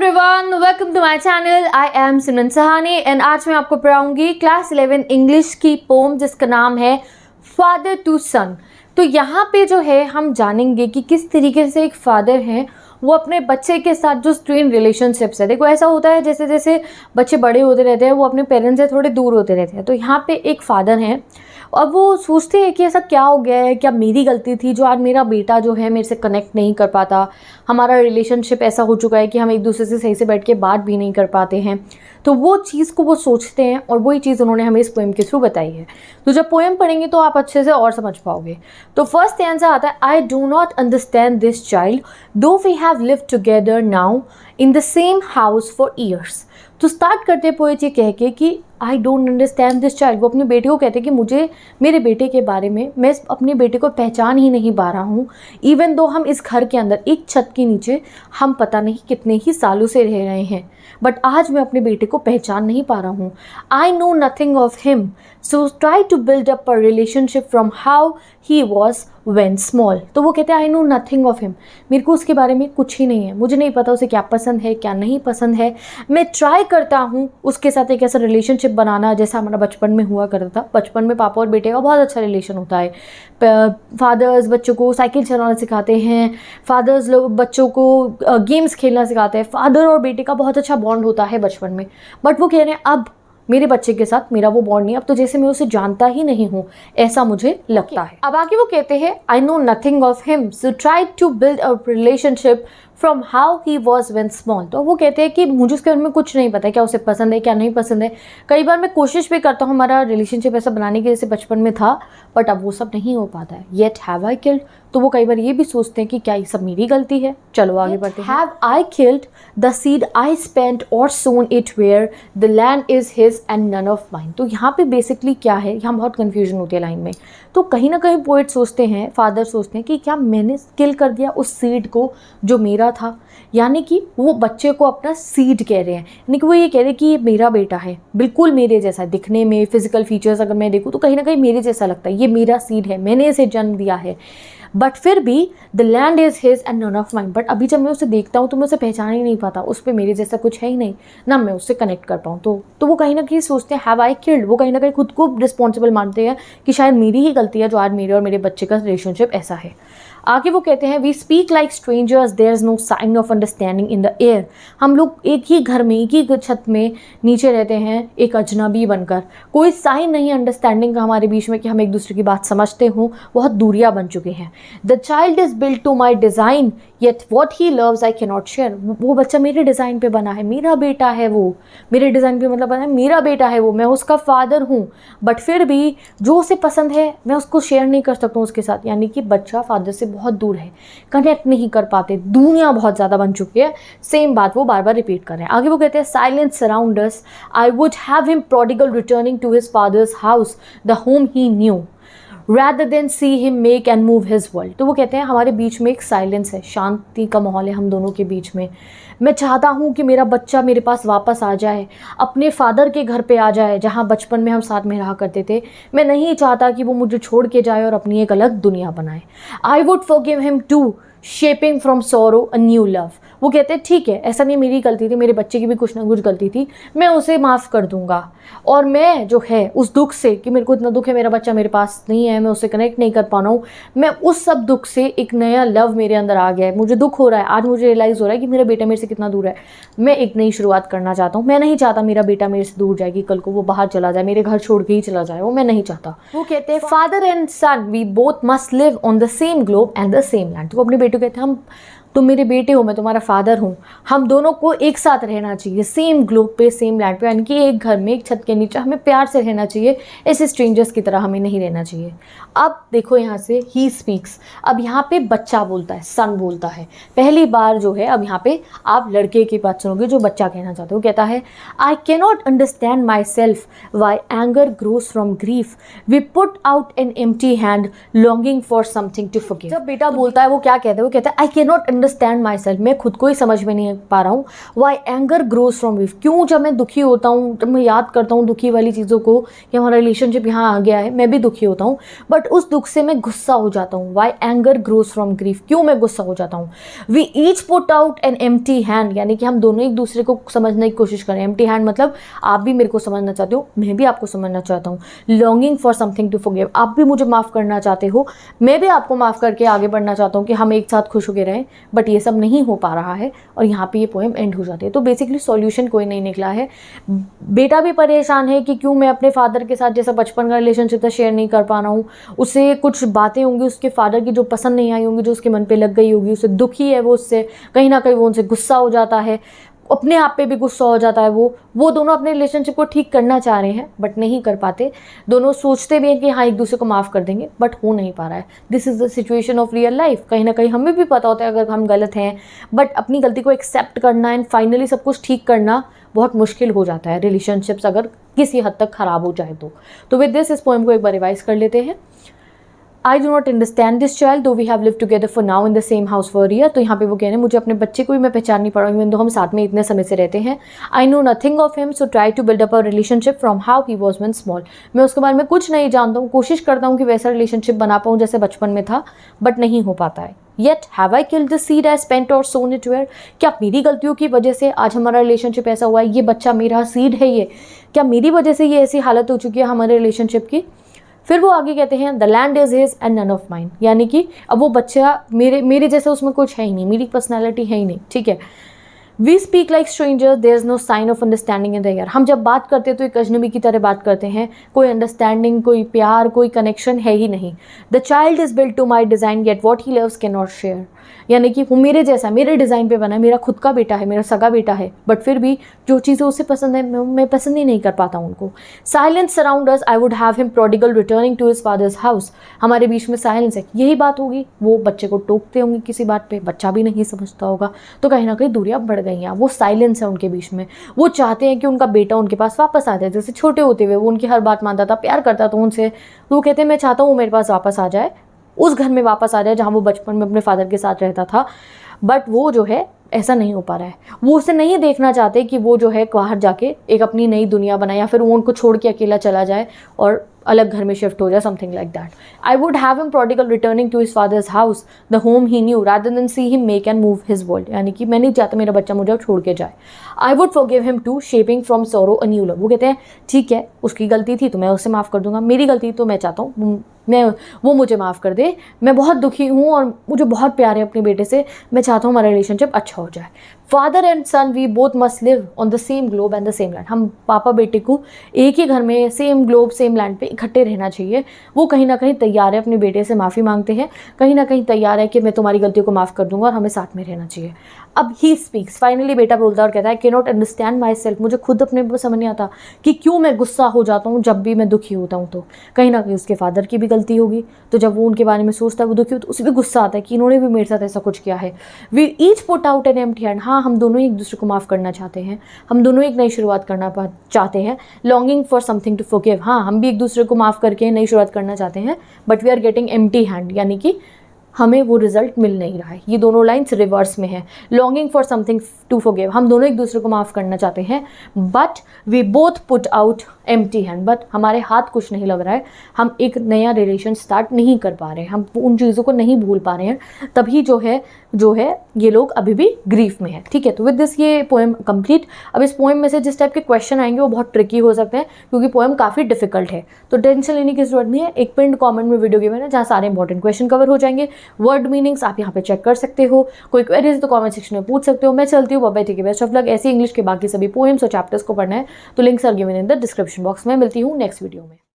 Everyone, welcome to my channel. I am Simran Sahani and आज मैं आपको पढ़ाऊंगी क्लास 11 इंग्लिश की पोम जिसका नाम है फादर टू सन। तो यहाँ पे जो है हम जानेंगे कि किस तरीके से एक फादर हैं वो अपने बच्चे के साथ जो स्ट्रेन रिलेशनशिप्स है। देखो ऐसा होता है जैसे जैसे बच्चे बड़े होते रहते हैं वो अपने पेरेंट्स से थोड़े दूर होते रहते हैं। तो यहाँ पे एक फादर हैं और वो सोचते हैं कि ऐसा क्या हो गया है, क्या मेरी गलती थी जो आज मेरा बेटा जो है मेरे से कनेक्ट नहीं कर पाता। हमारा रिलेशनशिप ऐसा हो चुका है कि हम एक दूसरे से सही से बैठ के बात भी नहीं कर पाते हैं। तो वो चीज़ को वो सोचते हैं और वही चीज़ उन्होंने हमें इस पोएम के थ्रू बताई है। तो जब पोएम पढ़ेंगे तो आप अच्छे से और समझ पाओगे। तो फर्स्ट आंसर आता है, I do not understand this child though we have lived together now in the same house for years. तो स्टार्ट करते पोएट ये कह के कि I don't understand this child. वो अपने बेटे को कहते हैं कि मुझे मेरे बेटे के बारे में मैं अपने बेटे को पहचान ही नहीं पा रहा हूँ। इवन दो हम इस घर के अंदर एक छत के नीचे हम पता नहीं कितने ही सालों से रह रहे हैं, बट आज मैं अपने बेटे को पहचान नहीं पा रहा हूँ। I know nothing of him so try to build up a relationship from how he was when small. तो वो कहते हैं I know nothing of him, मेरे को उसके बारे में कुछ ही नहीं है, मुझे नहीं पता उसे क्या पसंद है क्या नहीं पसंद है। मैं ट्राई करता हूँ उसके साथ एक ऐसा रिलेशनशिप बनाना जैसा हमारा बचपन में हुआ करता था। बचपन में पापा और बेटे का बहुत अच्छा रिलेशन होता है। फादर्स बच्चों को साइकिल चलाना सिखाते हैं, फादर्स लोग बच्चों को गेम्स खेलना सिखाते हैं। फादर और बेटे का बहुत अच्छा बॉन्ड होता है बचपन में। बट वो कह रहे हैं अब मेरे बच्चे के साथ मेरा वो बॉन्ड नहीं, अब तो जैसे मैं उसे जानता ही नहीं हूँ ऐसा मुझे लगता है। अब आगे वो कहते हैं I know nothing of him so try to build a relationship from how he was when small. तो वो कहते हैं कि मुझे उसके बारे में कुछ नहीं पता है, क्या उसे पसंद है क्या नहीं पसंद है। कई बार मैं कोशिश भी करता हूँ हमारा रिलेशनशिप ऐसा बनाने की जैसे बचपन में था, बट अब वो सब नहीं हो पाता है। Yet have I killed. तो वो कई बार ये भी सोचते हैं कि क्या ये सब मेरी गलती है। चलो आगे बढ़ते हैं। Have I killed the seed I spent or sown it where the land is his and none of mine. तो यहाँ पे बेसिकली क्या है, यहाँ बहुत कन्फ्यूजन होती है लाइन में। तो कहीं ना कहीं पोएट सोचते हैं, फादर सोचते हैं कि क्या मैंने किल कर दिया उस सीड को जो मेरा था। यानी कि वो बच्चे को अपना सीड कह रहे हैं, यानी कि वो ये कह रहे हैं कि ये मेरा बेटा है, बिल्कुल मेरे जैसा दिखने में, फिजिकल फीचर्स अगर मैं देखूँ तो कहीं ना कहीं मेरे जैसा लगता है, ये मेरा सीड है, मैंने इसे जन्म दिया है। बट फिर भी the land is his and none of mine. But अभी जब मैं उसे देखता हूँ तो मैं उसे पहचान ही नहीं पाता, उस पर मेरे जैसा कुछ है ही नहीं, ना मैं उससे कनेक्ट कर पाऊँ। तो वो कहीं ना कहीं सोचते हैं हैव आई किल्ड। वो कहीं ना कहीं खुद को रिस्पॉन्सिबल मानते हैं कि शायद मेरी ही गलती है जो आज मेरे और मेरे बच्चे का रिलेशनशिप ऐसा है। आगे वो कहते हैं we speak like strangers there is no sign of understanding in the air. हम लोग एक ही घर में एक ही छत में नीचे रहते हैं एक अजनबी बनकर, कोई साइन नहीं अंडरस्टैंडिंग का हमारे बीच में कि हम एक दूसरे की बात समझते हों, बहुत दूरियां बन चुके हैं। The child is built to my design yet what he loves I cannot share. वो बच्चा मेरे डिज़ाइन पे बना है, मेरा बेटा है वो, मेरे डिज़ाइन पे मतलब बना है, मेरा बेटा है वो, मैं उसका फादर हूँ, बट फिर भी जो उसे पसंद है मैं उसको शेयर नहीं कर सकता हूँ उसके साथ। यानी कि बच्चा फादर से बहुत दूर है, कनेक्ट नहीं कर पाते, दुनिया बहुत ज़्यादा बन चुकी है। सेम बात वो बार बार रिपीट कर रहे हैं। आगे वो कहते हैं silence surround us, I would have him prodigal returning to his father's house the home he knew rather than see him make and move his world। तो वो कहते हैं हमारे बीच में एक साइलेंस है, शांति का माहौल है हम दोनों के बीच में। मैं चाहता हूँ कि मेरा बच्चा मेरे पास वापस आ जाए, अपने फादर के घर पे आ जाए जहाँ बचपन में हम साथ में रहा करते थे। मैं नहीं चाहता कि वो मुझे छोड़ के जाए और अपनी एक अलग दुनिया बनाए। I would forgive him too shaping from sorrow a new love. वो कहते हैं ठीक है, ऐसा नहीं मेरी गलती थी, मेरे बच्चे की भी कुछ ना कुछ गलती थी, मैं उसे माफ़ कर दूंगा। और मैं जो है उस दुख से कि मेरे को इतना दुख है मेरा बच्चा मेरे पास नहीं है, मैं उससे कनेक्ट नहीं कर पा रहा हूँ, मैं उस सब दुख से एक नया लव मेरे अंदर आ गया है। मुझे दुख हो रहा है, आज मुझे रियलाइज़ हो रहा है कि मेरा बेटा मेरे से कितना दूर है। मैं एक नई शुरुआत करना चाहता हूँ। मैं नहीं चाहता मेरा बेटा मेरे से दूर जाएगी, कल को वो बाहर चला जाए, मेरे घर छोड़ के ही चला जाए, वो मैं नहीं चाहता। वो कहते हैं father and son we both must live on the same globe and the same land. तो अपने बेटे कहते हैं हम तुम मेरे बेटे हो, मैं तुम्हारा फादर हूँ, हम दोनों को एक साथ रहना चाहिए, सेम ग्लोब पे सेम लैंड पे, यानी कि एक घर में एक छत के नीचे हमें प्यार से रहना चाहिए, ऐसे स्ट्रेंजर्स की तरह हमें नहीं रहना चाहिए। अब देखो यहाँ से ही स्पीक्स, अब यहाँ पे बच्चा बोलता है, सन बोलता है पहली बार जो है। अब यहाँ पे आप लड़के की बात सुनोगे जो बच्चा कहना चाहते हो। कहता है I cannot understand myself why anger grows from grief we put out an empty hand longing for something to forgive. जब बेटा बोलता है वो क्या कहता है, वो कहता है I cannot understand my self, मैं खुद को ही समझ में नहीं पा रहा हूँ. Why anger grows from grief, क्यों जब मैं दुखी होता हूँ, जब मैं याद करता हूँ दुखी वाली चीज़ों को कि हमारा रिलेशनशिप यहाँ आ गया है, मैं भी दुखी होता हूँ, बट उस दुख से मैं गुस्सा हो जाता हूँ. Why anger grows from grief, क्यों मैं गुस्सा हो जाता हूँ. We each put out an empty hand, यानी कि हम दोनों एक दूसरे को समझने की कोशिश करें. एम्प्टी हैंड मतलब आप भी मेरे को समझना चाहते हो, मैं भी आपको समझना चाहता हूँ. Longing for something to forgive, आप भी मुझे माफ़ करना चाहते हो, मैं भी आपको माफ़ करके आगे बढ़ना चाहता हूँ कि हम एक साथ खुश होकर रहें, बट ये सब नहीं हो पा रहा है और यहाँ पे ये पोएम एंड हो जाती है. तो बेसिकली सॉल्यूशन कोई नहीं निकला है. बेटा भी परेशान है कि क्यों मैं अपने फादर के साथ जैसा बचपन का रिलेशनशिप था शेयर नहीं कर पा रहा हूँ. उसे कुछ बातें होंगी उसके फादर की जो पसंद नहीं आई होंगी, जो उसके मन पे लग गई होगी, उसे दुखी है वो, उससे कहीं ना कहीं वो उनसे गुस्सा हो जाता है, अपने आप पे भी गुस्सा हो जाता है. वो दोनों अपने रिलेशनशिप को ठीक करना चाह रहे हैं बट नहीं कर पाते. दोनों सोचते भी हैं कि हाँ एक दूसरे को माफ़ कर देंगे, बट हो नहीं पा रहा है. This is the situation of real life. कहीं ना कहीं हमें भी पता होता है अगर हम गलत हैं, बट अपनी गलती को एक्सेप्ट करना एंड फाइनली सब कुछ ठीक करना बहुत मुश्किल हो जाता है रिलेशनशिप्स अगर किसी हद तक ख़राब हो जाए तो विद दिस इस पोएम को एक बार रिवाइज कर लेते हैं. I do not understand this child, though we have lived together for now in the same house for a year. तो यहाँ पे वो कह रहे हैं मुझे अपने बच्चे को भी मैं पहचान नहीं पा रहा हूँ, even though हम साथ में इतने समय से रहते हैं. I know nothing of him, so try to build up a relationship from how he was when small. मैं उसके बारे में कुछ नहीं जानता हूँ, कोशिश करता हूँ कि वैसा रिलेशनशिप बना पाऊँ जैसे बचपन में था, बट नहीं हो पाता है. Yet have I killed the seed I spent or sown it where? क्या मेरी गलतियों की वजह से आज हमारा रिलेशनशिप ऐसा हुआ है? ये बच्चा मेरा सीड है, ये क्या मेरी वजह से ये ऐसी हालत हो चुकी है हमारे रिलेशनशिप की. फिर वो आगे कहते हैं the land is his and none of mine, यानी कि अब वो बच्चा मेरे जैसे उसमें कुछ है ही नहीं, मेरी पर्सनैलिटी है ही नहीं. ठीक है. We speak like strangers, there is no sign of understanding in the air. हम जब बात करते हैं तो एक अजनबी की तरह बात करते हैं, कोई अंडरस्टैंडिंग, कोई प्यार, कोई कनेक्शन है ही नहीं. The child is built to my design yet what he loves cannot share, यानी कि वो मेरे जैसा, मेरे डिज़ाइन पे बना है, मेरा खुद का बेटा है, मेरा सगा बेटा है, बट फिर भी जो चीज़ें उसे पसंद है मैं पसंद ही नहीं कर पाता हूँ उनको. Silence surround us, I would have him prodigal returning to his father's house. हमारे बीच में साइलेंस है, यही बात होगी. वो बच्चे को टोकते होंगे किसी बात पे, बच्चा भी नहीं समझता होगा, तो कहीं ना कहीं दूरियाँ बढ़ गई हैं. वो साइलेंस है उनके बीच में. वो चाहते हैं कि उनका बेटा उनके पास वापस आ जाए. जैसे छोटे होते हुए वो उनकी हर बात मानता था, प्यार करता था उनसे, तो वो कहते हैं मैं चाहता हूँ वो मेरे पास वापस आ जाए, उस घर में वापस आ जाए जहाँ वो बचपन में अपने फादर के साथ रहता था. बट वो जो है ऐसा नहीं हो पा रहा है. वो उसे नहीं देखना चाहते कि वो जो है बाहर जाके एक अपनी नई दुनिया बनाए, या फिर वो उनको छोड़ के अकेला चला जाए और अलग घर में शिफ्ट हो जाए, something like that. I would have him prodigal returning to his father's house, the home he knew, rather than see him make and move his world, यानी कि मैं नहीं चाहता मेरा बच्चा मुझे छोड़ के जाए. I would forgive him too shaping from sorrow a new love. वो कहते हैं ठीक है उसकी गलती थी तो मैं उसे माफ़ कर दूंगा, मेरी गलती तो मैं चाहता हूँ वो मुझे माफ़ कर दे. मैं बहुत दुखी हूँ और मुझे बहुत प्यार है अपने बेटे से, मैं चाहता हूँ हमारा रिलेशनशिप अच्छा हो जाए. Father and son we both must live on the same globe and the same land. हम पापा बेटे को एक ही घर में, सेम ग्लोब सेम लैंड पे इकट्ठे रहना चाहिए. वो कहीं ना कहीं तैयार है अपने बेटे से माफ़ी मांगते हैं, कहीं ना कहीं तैयार है कि मैं तुम्हारी गलतियों को माफ़ कर दूंगा और हमें साथ में रहना चाहिए. अब ही स्पीक्स, फाइनली बेटा बोलता है और कहता है can not understand my self, मुझे खुद अपने को समझ नहीं आता कि क्यों मैं गुस्सा हो जाता हूँ जब भी मैं दुखी होता हूँ. तो कहीं ना कहीं उसके फादर की भी गलती होगी, तो जब वो उनके बारे में सोचता है वो दुखी हो तो उसे भी गुस्सा आता है कि इन्होंने भी मेरे साथ ऐसा कुछ किया है. We each put out an empty hand, हाँ हम दोनों एक दूसरे को माफ़ करना चाहते हैं, हम दोनों एक नई शुरुआत करना चाहते हैं. Longing for something to forgive, हाँ हम भी एक दूसरे को माफ़ करके नई शुरुआत करना चाहते हैं, but we are getting empty hand, यानी कि हमें वो रिजल्ट मिल नहीं रहा है. ये दोनों लाइन्स रिवर्स में है. Longing for something to forgive, हम दोनों एक दूसरे को माफ़ करना चाहते हैं, but we both put out empty hand, but हमारे हाथ कुछ नहीं लग रहा है, हम एक नया रिलेशन स्टार्ट नहीं कर पा रहे हैं, हम उन चीज़ों को नहीं भूल पा रहे हैं, तभी जो है ये लोग अभी भी ग्रीफ में है. ठीक है. तो विद दिस ये पोएम कंप्लीट. अब इस पोएम में से जिस टाइप के क्वेश्चन आएंगे वो बहुत ट्रिकी हो सकते हैं क्योंकि पोएम काफ़ी डिफिकल्ट है, तो टेंशन लेने की जरूरत नहीं है. एक पिंड कमेंट में वीडियो गिवन है जहाँ सारे इंपॉर्टेंट क्वेश्चन कवर हो जाएंगे. वर्ड मीनिंग्स आप यहाँ पे चेक कर सकते हो, कोई क्वेरीज तो कमेंट सेक्शन में पूछ सकते हो. मैं चलती हूँ, bye, take care, best of luck. ऐसे इंग्लिश के बाकी सभी पोएम्स और चैप्टर्स को पढ़ना है तो links are given in the description box में. मिलती हूँ नेक्स्ट वीडियो में.